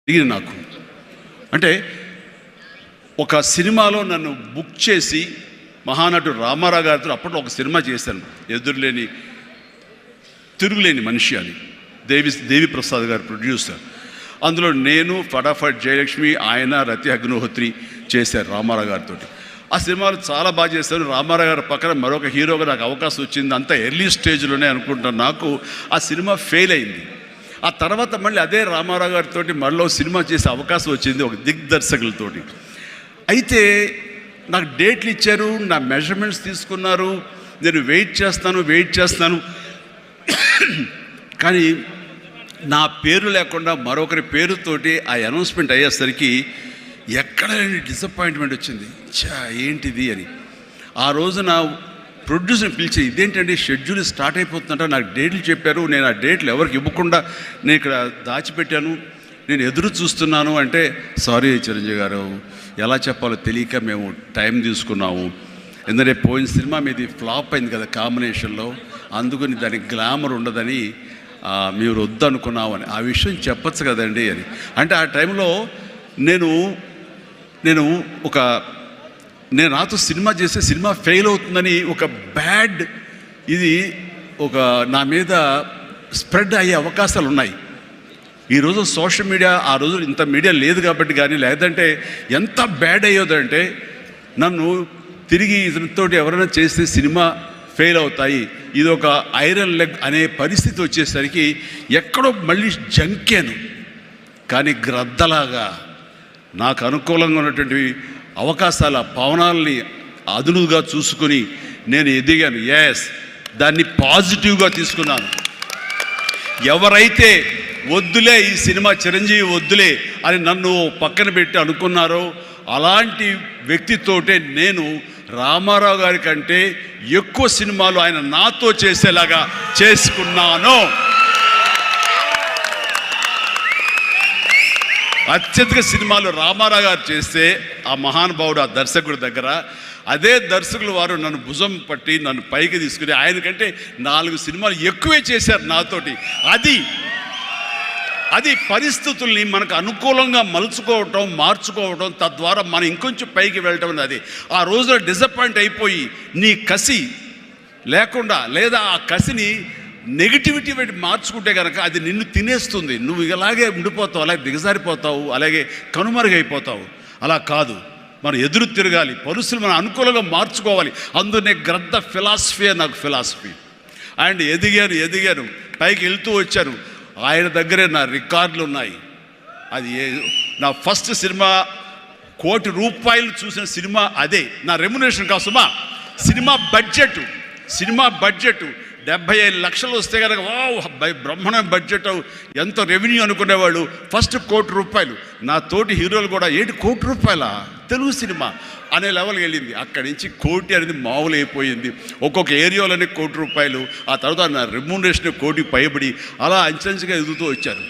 జరిగింది నాకు. అంటే ఒక సినిమాలో నన్ను బుక్ చేసి మహానటుడు రామారావు గారితో అప్పట్లో ఒక సినిమా చేశాను, ఎదురులేని తిరుగులేని మనిషి అని. దేవి ప్రసాద్ గారు ప్రొడ్యూసర్. అందులో నేను, ఫటాఫట్ జయలక్ష్మి, ఆయన, రతి అగ్నిహోత్రి చేశారు రామారావు గారితో. ఆ సినిమాలు చాలా బాగా చేశారు. రామారావు గారి పక్కన మరొక హీరోగా నాకు అవకాశం వచ్చింది. అంత ఎర్లీ స్టేజ్లోనే అనుకుంటాను. నాకు ఆ సినిమా ఫెయిల్ అయింది. ఆ తర్వాత మళ్ళీ అదే రామారావు గారితో మళ్ళీ సినిమా చేసే అవకాశం వచ్చింది ఒక దిగ్దర్శకులతోటి. అయితే నాకు డేట్లు ఇచ్చారు, నా మెజర్మెంట్స్ తీసుకున్నారు, నేను వెయిట్ చేస్తాను. కానీ నా పేరు లేకుండా మరొకరి పేరుతోటి ఆ అనౌన్స్మెంట్ అయ్యేసరికి ఎక్కడ డిసప్పాయింట్మెంట్ వచ్చింది. ఏంటిది అని ఆ రోజు నా ప్రొడ్యూసర్ని పిలిచి, ఇదేంటండి షెడ్యూల్ స్టార్ట్ అయిపోతుందంట, నాకు డేట్లు చెప్పారు, నేను ఆ డేట్లు ఎవరికి ఇవ్వకుండా నేను ఇక్కడ దాచిపెట్టాను, నేను ఎదురు చూస్తున్నాను అంటే, సారీ చిరంజీవి గారు, ఎలా చెప్పాలో తెలియక మేము టైం తీసుకున్నాము. ఎందుకంటే పోయిన సినిమా మీది ఫ్లాప్ అయింది కదా కాంబినేషన్లో, అందుకని దానికి గ్లామర్ ఉండదని మీరు వద్దనుకున్నావు అని. ఆ విషయం చెప్పచ్చు కదండి అని అంటే, ఆ టైంలో నేను నాతో సినిమా చేస్తే సినిమా ఫెయిల్ అవుతుందని ఒక బ్యాడ్ ఇది ఒక నా మీద స్ప్రెడ్ అయ్యే అవకాశాలు ఉన్నాయి. ఈరోజు సోషల్ మీడియా, ఆ రోజు ఇంత మీడియా లేదు కాబట్టి కానీ, లేదంటే ఎంత బ్యాడ్ అయ్యేదంటే నన్ను తిరిగి ఇతనితో ఎవరైనా చేస్తే సినిమా ఫెయిల్ అవుతాయి, ఇది ఒక ఐరన్ లెగ్ అనే పరిస్థితి వచ్చేసరికి ఎక్కడో మళ్ళీ జంకాను. కానీ గ్రద్దలాగా నాకు అనుకూలంగా ఉన్నటువంటి అవకాశాల పవనాల్ని అదునుగా చూసుకొని నేను ఎదిగాను. దాన్ని పాజిటివ్గా తీసుకున్నాను. ఎవరైతే వద్దులే ఈ సినిమా చిరంజీవి వద్దులే అని నన్ను పక్కన పెట్టి అనుకున్నారో అలాంటి వ్యక్తితోటే నేను రామారావు గారి కంటే ఎక్కువ సినిమాలు ఆయన నాతో చేసేలాగా చేసుకున్నాను. అత్యధిక సినిమాలు రామారావు గారు చేస్తే ఆ మహానుభావుడు ఆ దర్శకుడి దగ్గర, అదే దర్శకులు వారు నన్ను భుజం పట్టి నన్ను పైకి తీసుకుని ఆయనకంటే 4 సినిమాలు ఎక్కువే చేశారు నాతోటి. అది పరిస్థితుల్ని మనకు అనుకూలంగా మలుచుకోవటం, మార్చుకోవటం, తద్వారా మనం ఇంకొంచెం పైకి వెళ్ళటం అనేది. ఆ రోజులో డిసప్పాయింట్ అయిపోయి నీ కసి లేకుండా, లేదా ఆ కసిని నెగిటివిటీ పెట్టి మార్చుకుంటే కనుక అది నిన్ను తినేస్తుంది. నువ్వు ఇలాగే ఉండిపోతావు, అలాగే దిగజారిపోతావు, అలాగే కనుమరుగైపోతావు. అలా కాదు, మనం ఎదురు తిరగాలి, పరిస్థితులు మనం అనుకూలంగా మార్చుకోవాలి. అందునే గ్రద్ద ఫిలాసఫీ నాకు ఫిలాసఫీ. అండ్ ఎదిగాను, పైకి వెళ్తూ వచ్చాను. ఆయన దగ్గరే నా రికార్డులు ఉన్నాయి. అది నా ఫస్ట్ సినిమా ₹1 కోటి చూసిన సినిమా అదే. నా రెమ్యునరేషన్ కాసుమా సినిమా బడ్జెట్ 75 లక్షలు వస్తే కనుక బ్రహ్మణ బడ్జెట్, ఎంత రెవెన్యూ అనుకునేవాళ్ళు. ఫస్ట్ ₹1 కోటి. నా తోటి హీరోలు కూడా ₹1 కోటి తెలుగు సినిమా అనే లెవెల్కి వెళ్ళింది. అక్కడి నుంచి కోటి అనేది మామూలు అయిపోయింది. ఒక్కొక్క ఏరియాలోనే ₹1 కోటి. ఆ తర్వాత నా రెమ్యునరేషన్ ₹1 కోటి పైబడి అలా అంచెంచుగా ఎదుగుతూ వచ్చారు.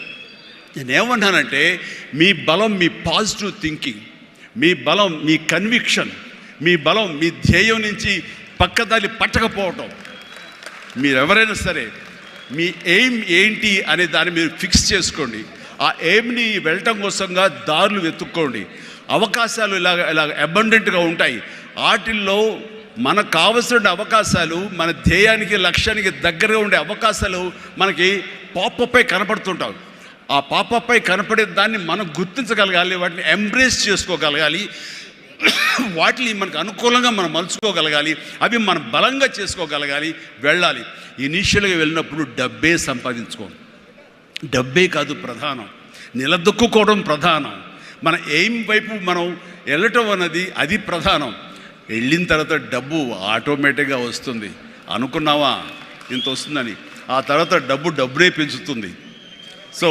నేనేమన్నానంటే, మీ బలం మీ పాజిటివ్ థింకింగ్, మీ బలం మీ కన్విక్షన్, మీ బలం మీ ధ్యేయం నుంచి పక్కదారి పట్టకపోవటం. మీరెవరైనా సరే మీ ఎయిమ్ ఏంటి అనే దాన్ని మీరు ఫిక్స్ చేసుకోండి. ఆ ఎయిమ్ని వెళ్ళటం కోసంగా దారులు వెతుక్కోండి. అవకాశాలు ఇలాగ అబండెంట్గా ఉంటాయి. వాటిల్లో మనకు కావలసిన అవకాశాలు, మన ధ్యేయానికి లక్ష్యానికి దగ్గరగా ఉండే అవకాశాలు మనకి పాపపై కనపడుతుంటాయి. ఆ పాపపై కనపడే దాన్ని మనం గుర్తించగలగాలి, వాటిని ఎంబ్రేస్ చేసుకోగలగాలి, వాటిని మనకు అనుకూలంగా మనం మలుచుకోగలగాలి, అవి మనం బలంగా చేసుకోగలగాలి, వెళ్ళాలి. ఇనీషియల్గా వెళ్ళినప్పుడు డబ్బే సంపాదించుకోండి. డబ్బే కాదు ప్రధానం, నిలదొక్కుకోవడం ప్రధానం. మన ఎయిమ్ వైపు మనం వెళ్ళటం అన్నది అది ప్రధానం. వెళ్ళిన తర్వాత డబ్బు ఆటోమేటిక్గా వస్తుంది. అనుకున్నావా ఇంత వస్తుందని, ఆ తర్వాత డబ్బునే పెంచుతుంది. సో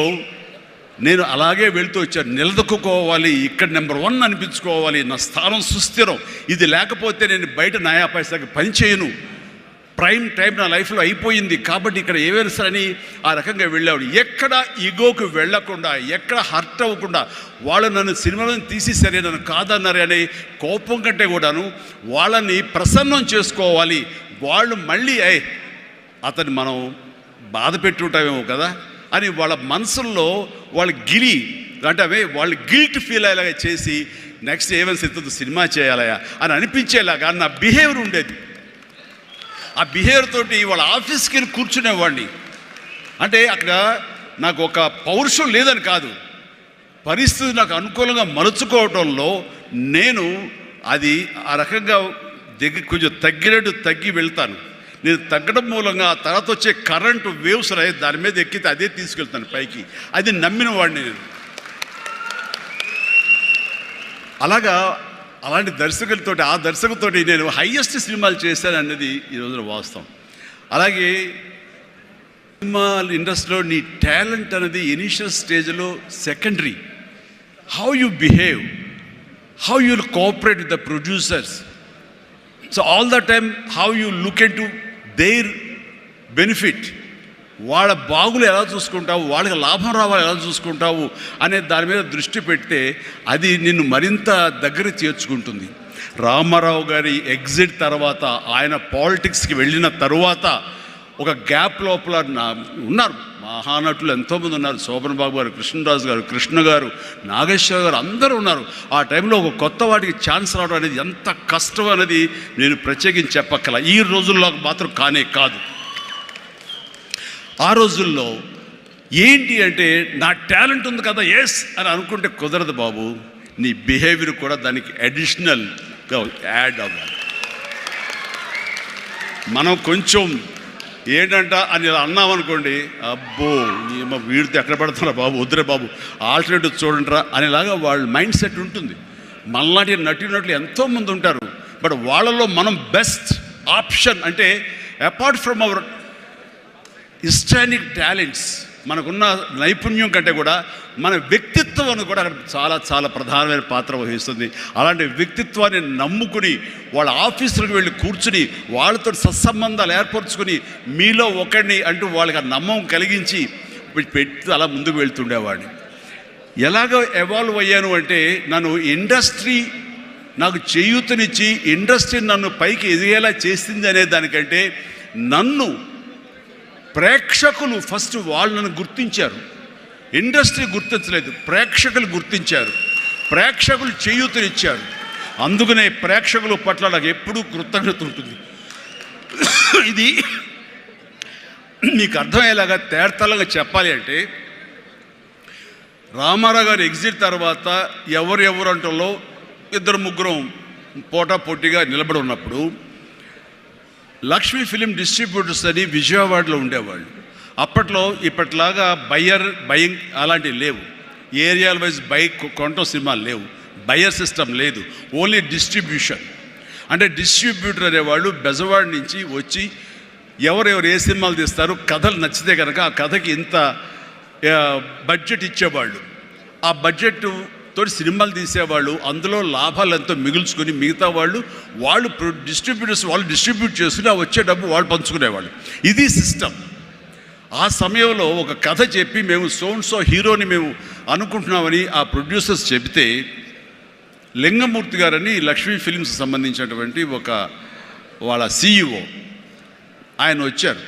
నేను అలాగే వెళ్తూ వచ్చాను. నిలదొక్కుకోవాలి, ఇక్కడ నెంబర్ 1 అనిపించుకోవాలి, నా స్థానం సుస్థిరం. ఇది లేకపోతే నేను బయట నయా పైసాకి పని చేయను. ప్రైమ్ టైం నా లైఫ్లో అయిపోయింది కాబట్టి ఇక్కడ ఏవైనా సరే అని ఆ రకంగా వెళ్ళాడు. ఎక్కడ ఈగోకు వెళ్ళకుండా, ఎక్కడ హర్ట్ అవ్వకుండా, వాళ్ళు నన్ను సినిమాలను తీసేసరే, నన్ను కాదన్నారే అనే కోపం కంటే కూడాను వాళ్ళని ప్రసన్నం చేసుకోవాలి. వాళ్ళు మళ్ళీ అతన్ని మనం బాధ పెట్టి ఉంటామేమో కదా అని వాళ్ళ మనసుల్లో వాళ్ళు గిలి అంటే అవే వాళ్ళు గిల్ట్ ఫీల్ అయ్యేలాగా చేసి నెక్స్ట్ ఏమైనా సిద్ధతో సినిమా చేయాలయా అని అనిపించేలాగా నా బిహేవియర్ ఉండేది. ఆ బిహేవియర్ తోటి వాళ్ళ ఆఫీస్కి వెళ్ళి కూర్చునేవాడిని. అంటే అక్కడ నాకు ఒక పౌరుషం లేదని కాదు, పరిస్థితి నాకు అనుకూలంగా మలుచుకోవడంలో నేను అది ఆ రకంగా కొంచెం తగ్గినట్టు తగ్గి వెళ్తాను. నేను తగ్గడం మూలంగా ఆ తర్వాత వచ్చే కరెంటు వేవ్స్ దాని మీద ఎక్కితే అదే తీసుకెళ్తాను పైకి. అది నమ్మిన వాడిని నేను. అలాంటి దర్శకులతోటి ఆ దర్శకులతోటి నేను హైయెస్ట్ సినిమాలు చేశాను అన్నది ఈ రోజున వాస్తవం. అలాగే సినిమా ఇండస్ట్రీలో నీ టాలెంట్ అనేది ఇనిషియల్ స్టేజ్లో secondary. How you behave, how you cooperate with the producers, so all the time how you look in to their benefit, వాళ్ళ బాగులు ఎలా చూసుకుంటావు, వాళ్ళకి లాభం రావాలి ఎలా చూసుకుంటావు అనే దాని మీద దృష్టి పెడితే అది నిన్ను మరింత దగ్గర చేర్చుకుంటుంది. రామారావు గారి ఎగ్జిట్ తర్వాత ఆయన పాలిటిక్స్కి వెళ్ళిన తరువాత ఒక గ్యాప్ లోపల ఉన్నారు మహానటులు ఎంతోమంది ఉన్నారు. శోభన్ బాబు గారు, కృష్ణరాజు గారు, కృష్ణ గారు, నాగేశ్వర గారు అందరూ ఉన్నారు. ఆ టైంలో ఒక కొత్త వాటికి ఛాన్స్ రావడం అనేది ఎంత కష్టం అనేది నేను ప్రత్యేకించి చెప్పక్కల. ఈ రోజుల్లో మాత్రం కానే కాదు. ఆ రోజుల్లో ఏంటి అంటే నా టాలెంట్ ఉంది కదా ఎస్ అని అనుకుంటే కుదరదు బాబు. నీ బిహేవియర్ కూడా దానికి అడిషనల్గా యాడ్ అవ్వాలి. మనం కొంచెం ఏంటంట అని అన్నామనుకోండి, అబ్బో వీడితో ఎక్కడ పడుతున్నా బాబు, వద్దురే బాబు, ఆల్టర్నేటివ్ చూడండిరా అనేలాగా వాళ్ళ మైండ్ సెట్ ఉంటుంది. మనలాంటి నటినట్లు ఎంతోమంది ఉంటారు. బట్ వాళ్ళలో మనం బెస్ట్ ఆప్షన్ అంటే అపార్ట్ ఫ్రమ్ అవర్ హిస్టానిక్ టాలెంట్స్, మనకున్న నైపుణ్యం కంటే కూడా మన వ్యక్తిత్వం కూడా అక్కడ చాలా చాలా ప్రధానమైన పాత్ర వహిస్తుంది. అలాంటి వ్యక్తిత్వాన్ని నమ్ముకుని వాళ్ళ ఆఫీసులకు వెళ్ళి కూర్చుని వాళ్ళతో సత్సంబంధాలు ఏర్పరచుకుని మీలో ఒకడిని అంటూ వాళ్ళకి ఆ నమ్మకం కలిగించి పెట్టి అలా ముందుకు వెళ్తుండేవాడిని. ఎలాగ ఎవాల్వ్ అయ్యాను అంటే నన్ను ఇండస్ట్రీ నాకు చేయూతనిచ్చి ఇండస్ట్రీ నన్ను పైకి ఎదిగేలా చేసింది అనే దానికంటే నన్ను ప్రేక్షకులు ఫస్ట్ వాళ్ళను గుర్తించారు. ఇండస్ట్రీ గుర్తించలేదు, ప్రేక్షకులు గుర్తించారు, ప్రేక్షకులు చేయూతనిచ్చారు. అందుకనే ప్రేక్షకుల పట్ల నాకు ఎప్పుడూ కృతజ్ఞత ఉంటుంది. ఇది మీకు అర్థమయ్యేలాగా తేటతెల్లంగా చెప్పాలి అంటే రామారావు గారు ఎగ్జిట్ తర్వాత ఎవరు అంటలో ఇద్దరు ముగ్గురం పోటాపోటీగా నిలబడి ఉన్నప్పుడు లక్ష్మీ ఫిలిం డిస్ట్రిబ్యూటర్స్ అని విజయవాడలో ఉండేవాళ్ళు. అప్పట్లో ఇప్పట్లాగా బయింగ్ అలాంటివి లేవు. ఏరియాల వైజ్ కొనటం సినిమాలు లేవు, బయర్ సిస్టమ్ లేదు, ఓన్లీ డిస్ట్రిబ్యూషన్. అంటే డిస్ట్రిబ్యూటర్ అనేవాళ్ళు బెజవాడ నుంచి వచ్చి ఎవరెవరు ఏ సినిమాలు తీస్తారు, కథలు నచ్చితే కనుక ఆ కథకి ఇంత బడ్జెట్ ఇచ్చేవాళ్ళు. ఆ బడ్జెట్ తోటి సినిమాలు తీసేవాళ్ళు, అందులో లాభాలు ఎంతో మిగుల్చుకొని మిగతా వాళ్ళు డిస్ట్రిబ్యూటర్స్ వాళ్ళు డిస్ట్రిబ్యూట్ చేసుకుని ఆ వచ్చే డబ్బు వాళ్ళు పంచుకునేవాళ్ళు. ఇది సిస్టమ్. ఆ సమయంలో ఒక కథ చెప్పి మేము సో హీరోని మేము అనుకుంటున్నామని ఆ ప్రొడ్యూసర్స్ చెబితే లింగమూర్తి గారని లక్ష్మీ ఫిలిమ్స్ సంబంధించినటువంటి వాళ్ళ CEO ఆయన వచ్చారు.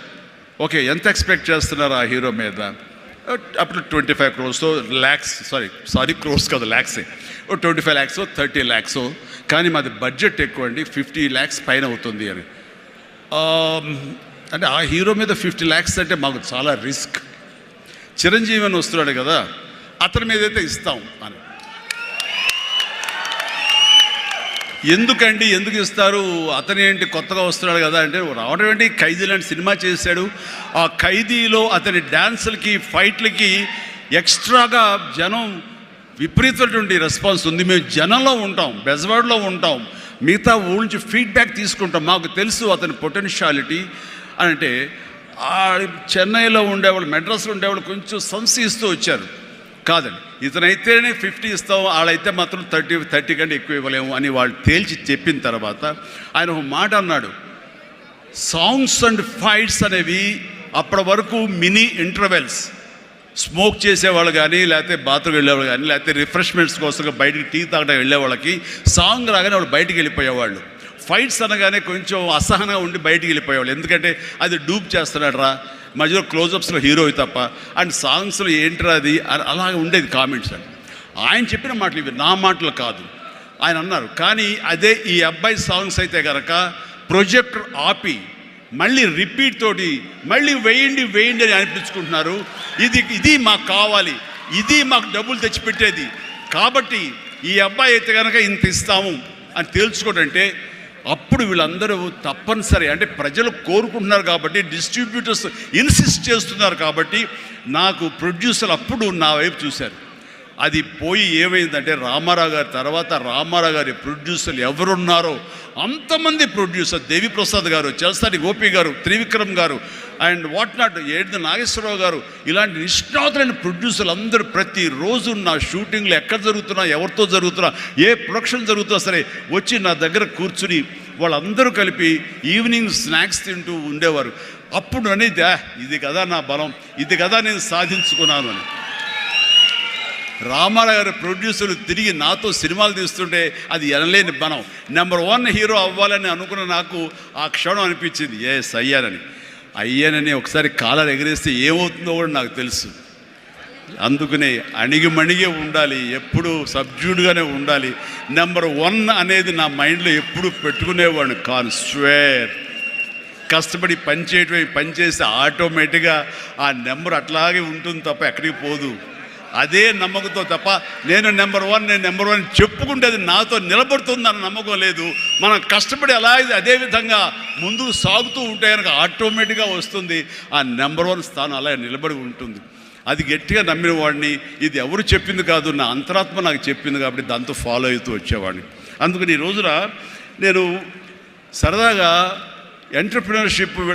ఓకే, ఎంత ఎక్స్పెక్ట్ చేస్తున్నారు ఆ హీరో మీద? అప్పుడు 25 crores ల్యాక్స్, సారీ క్రోర్స్ కాదు, ల్యాక్సే. 25 lakhs 30 lakhs, కానీ మాది బడ్జెట్ ఎక్కువ అండి, 50 lakhs పైన అవుతుంది అని. అంటే ఆ హీరో మీద 50 lakhs అంటే మాకు చాలా రిస్క్. చిరంజీవి అని వస్తున్నాడు కదా, అతని మీద అయితే ఇస్తాం అని. ఎందుకు ఇస్తారు, అతను ఏంటి కొత్తగా వస్తున్నాడు కదా అంటే, రావడం ఏంటి, ఖైదీ లాంటి సినిమా చేశాడు. ఆ ఖైదీలో అతని డ్యాన్సులకి ఫైట్లకి ఎక్స్ట్రాగా జనం విపరీతమైనటువంటి రెస్పాన్స్ ఉంది. మేము జనంలో ఉంటాం, బెజవాడలో ఉంటాం, మిగతా ఊళ్ళ నుంచి ఫీడ్బ్యాక్ తీసుకుంటాం, మాకు తెలుసు అతని పొటెన్షియాలిటీ అని. అంటే చెన్నైలో ఉండేవాళ్ళు, మెడ్రాస్లో ఉండేవాళ్ళు కొంచెం సంశయిస్తూ వచ్చారు. కాదండి, ఇతనైతేనే 50 ఇస్తాం, వాళ్ళైతే మాత్రం 30 కంటే ఎక్కువ ఇవ్వలేము అని వాళ్ళు తేల్చి చెప్పిన తర్వాత ఆయన ఒక మాట అన్నాడు, సాంగ్స్ అండ్ ఫైట్స్ అనేవి అప్పటి వరకు మినీ ఇంటర్వెల్స్, స్మోక్ చేసేవాళ్ళు కానీ, లేకపోతే బాత్రూమ్ వెళ్ళేవాళ్ళు కానీ, లేకపోతే రిఫ్రెష్మెంట్స్ కోసం బయటికి టీ తాగడం వెళ్ళేవాళ్ళకి సాంగ్ రాగానే వాళ్ళు బయటికి వెళ్ళిపోయేవాళ్ళు. ఫైట్స్ అనగానే కొంచెం అసహనంగా ఉండి బయటికి వెళ్ళిపోయేవాళ్ళు. ఎందుకంటే అది డూప్ చేస్తున్నాడు రా, మధ్యలో క్లోజప్స్లో హీరో తప్ప, అండ్ సాంగ్స్లో ఏంట్రా అది అలాగే ఉండేది కామెంట్స్ అని. ఆయన చెప్పిన మాటలు ఇవి, నా మాటలు కాదు. ఆయన అన్నారు, కానీ అదే ఈ అబ్బాయి సాంగ్స్ అయితే కనుక ప్రొజెక్టర్ ఆపి మళ్ళీ రిపీట్ తోటి మళ్ళీ వేయండి వేయండి అని అనిపించుకుంటున్నారు. ఇది మాకు కావాలి, ఇది మాకు డబ్బులు తెచ్చిపెట్టేది, కాబట్టి ఈ అబ్బాయి అయితే కనుక ఇంత ఇస్తాము అని తేల్చుకోవడంటే అప్పుడు వీళ్ళందరూ తప్పనిసరి, అంటే ప్రజలు కోరుకుంటున్నారు కాబట్టి, డిస్ట్రిబ్యూటర్స్ ఇన్సిస్ట్ చేస్తున్నారు కాబట్టి నాకు ప్రొడ్యూసర్ అప్పుడు నా వైపు చూశారు. అది పోయి ఏమైందంటే రామారావు గారి తర్వాత రామారావు గారి ప్రొడ్యూసర్లు ఎవరున్నారో అంతమంది ప్రొడ్యూసర్, దేవిప్రసాద్ గారు, చలసాని గోపి గారు, త్రివిక్రమ్ గారు అండ్ వాట్ నాట్, ఏడు నాగేశ్వరరావు గారు, ఇలాంటి నిష్ణాతులైన ప్రొడ్యూసర్లు అందరూ ప్రతిరోజు నా షూటింగ్లు ఎక్కడ జరుగుతున్నా, ఎవరితో జరుగుతున్నా, ఏ ప్రొడక్షన్ జరుగుతున్నా సరే వచ్చి నా దగ్గర కూర్చుని వాళ్ళందరూ కలిపి ఈవినింగ్ స్నాక్స్ తింటూ ఉండేవారు. అప్పుడు అనేది ఇది కదా నా బలం, ఇది కదా నేను సాధించుకున్నాను అని. రామారావు గారి ప్రొడ్యూసర్లు తిరిగి నాతో సినిమాలు తీస్తుంటే అది ఎనలేని బలం. నెంబర్ 1 హీరో అవ్వాలని అనుకున్న నాకు ఆ క్షణం అనిపించింది, అయ్యానని ఒకసారి కాలర్ ఎగరేస్తే ఏమవుతుందో కూడా నాకు తెలుసు. అందుకనే అణిగిమణిగే ఉండాలి, ఎప్పుడు సబ్జ్యూడ్గానే ఉండాలి. నెంబర్ 1 అనేది నా మైండ్లో ఎప్పుడు పెట్టుకునేవాడిని కాను. స్వేర్ కష్టపడి పనిచేస్తే ఆటోమేటిక్గా ఆ నెంబర్ అట్లాగే ఉంటుంది తప్ప ఎక్కడికి పోదు. అదే నమ్మకంతో తప్ప నేను నెంబర్ 1 చెప్పుకుంటే అది నాతో నిలబడుతుందన్న నమ్మకం లేదు. మనం కష్టపడి అలా అదే విధంగా ముందుకు సాగుతూ ఉంటే కనుక ఆటోమేటిక్గా వస్తుంది. ఆ నెంబర్ 1 స్థానం అలా నిలబడి ఉంటుంది. అది గట్టిగా నమ్మిన వాడిని. ఇది ఎవరు చెప్పింది కాదు, నా అంతరాత్మ నాకు చెప్పింది కాబట్టి దాంతో ఫాలో అవుతూ వచ్చేవాడిని. అందుకని ఈ రోజున నేను సరదాగా ఎంటర్‌ప్రెన్యూర్‌షిప్